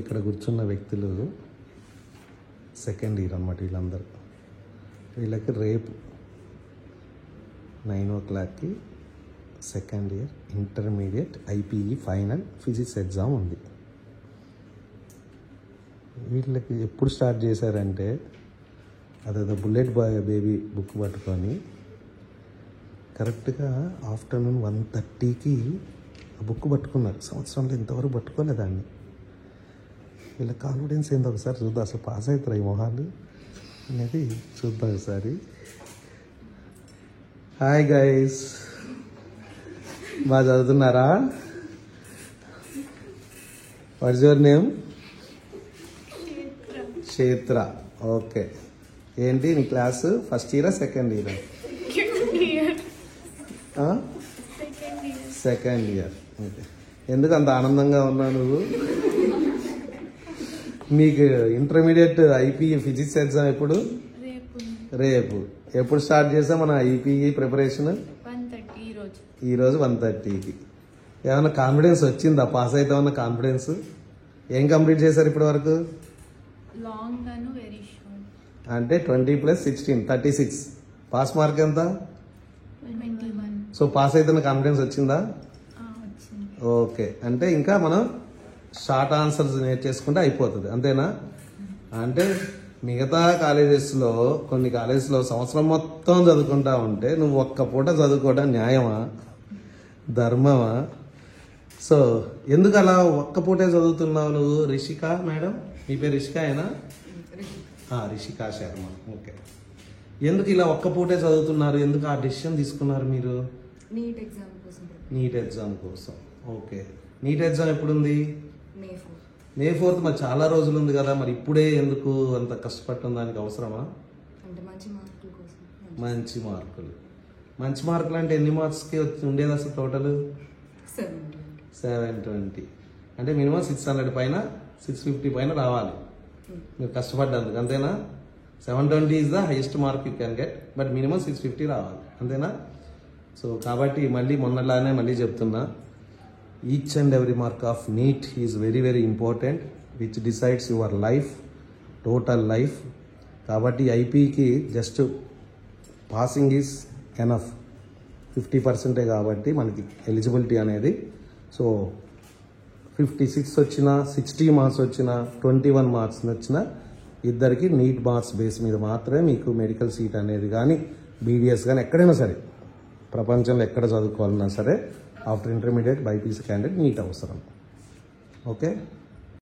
ఇక్కడ కూర్చున్న వ్యక్తులు సెకండ్ ఇయర్ అన్నమాట. వీళ్ళందరూ వీళ్ళకి రేపు 9 o'clockకి second year intermediate IPE final physics exam ఉంది. వీళ్ళకి ఎప్పుడు స్టార్ట్ చేశారంటే అదేదో బుల్లెట్ బాయ్ బేబీ బుక్ పట్టుకొని కరెక్ట్గా ఆఫ్టర్నూన్ 1:30కి ఆ బుక్ పట్టుకున్నారు. సంవత్సరంలో ఇంతవరకు పట్టుకోలేదాన్ని. వీళ్ళ కాన్ఫిడెన్స్ ఏందో ఒకసారి చూద్దాం. అసలు పాస్ అవుతారు ఈ మొహాలు అనేది చూద్దాం ఒకసారి. హాయ్ గైస్, బాగా చదువుతున్నారా? What's your name? Kshetra. Okay, ఏంటి నీ క్లాసు? ఫస్ట్ ఇయరా సెకండ్ ఇయరా? Second year. ఓకే, ఎందుకు అంత ఆనందంగా ఉన్నావు నువ్వు? మీకు ఇంటర్మీడియట్ ఐపీఈ ఫిజిక్స్ ఎగ్జామ్ ఎప్పుడు? రేపు. ఎప్పుడు స్టార్ట్ చేసాం మన ఐపీఈ ప్రిపరేషన్? ఈరోజు 1:30కి. ఏమైనా కాన్ఫిడెన్స్ వచ్చిందా? పాస్ అవుతామన్న కాన్ఫిడెన్స్? ఏం కంప్లీట్ చేశారు ఇప్పటి వరకు? అంటే 20+16 36. పాస్ మార్క్ ఎంత? 21. సో పాస్ అవుతున్న కాన్ఫిడెన్స్ వచ్చిందా? ఓకే, అంటే ఇంకా మనం షార్ట్ ఆన్సర్స్ నేర్చేసుకుంటే అయిపోతుంది, అంతేనా? అంటే మిగతా కాలేజెస్లో కొన్ని కాలేజెస్లో సంవత్సరం మొత్తం చదువుకుంటా ఉంటే నువ్వు ఒక్క పూట చదువుకోవడం న్యాయమా, ధర్మమా? సో ఎందుకు అలా ఒక్క పూటే చదువుతున్నావు నువ్వు? రిషిక మేడం, మీ పేరు రిషిక అయినా? రిషికా శర్మ. ఓకే, ఎందుకు ఇలా ఒక్క పూటే చదువుతున్నారు? ఎందుకు ఆ డెసిషన్ తీసుకున్నారు మీరు? నీట్ ఎగ్జామ్ కోసం. ఓకే, నీట్ ఎగ్జామ్ ఎప్పుడుంది? May 4th. మరి చాలా రోజులు ఉంది కదా, మరి ఇప్పుడే ఎందుకు అంత కష్టపడటం? దానికి అవసరమా? మంచి మార్కులు. మంచి మార్కులు అంటే ఎన్ని మార్క్స్కి ఉండేది అసలు టోటల్? 720. అంటే మినిమం 600 పైన 650 పైన రావాలి మీరు కష్టపడ్డందుకు, అంతేనా? 720 is the highest mark you can get, but minimum 650 రావాలి, అంతేనా? సో కాబట్టి మళ్ళీ మొన్నలానే మళ్ళీ చెప్తున్నా, each and every mark of NEET is very very important, which decides your life, total life. కాబట్టి ఐపీకి జస్ట్ పాసింగ్ ఈజ్ ఎనఫ్, 50% కాబట్టి మనకి ఎలిజిబిలిటీ అనేది. సో 56 వచ్చినా, 60 మార్క్స్ వచ్చినా, 21 మార్క్స్ వచ్చినా ఇద్దరికి నీట్ మార్క్స్ బేస్ మీద మాత్రమే మీకు మెడికల్ సీట్ అనేది కానీ బీడీఎస్ కానీ ఎక్కడైనా సరే ప్రపంచంలో ఎక్కడ చదువుకోవాలన్నా సరే after intermediate BiPC candidate NEET అవసరం. ఓకే.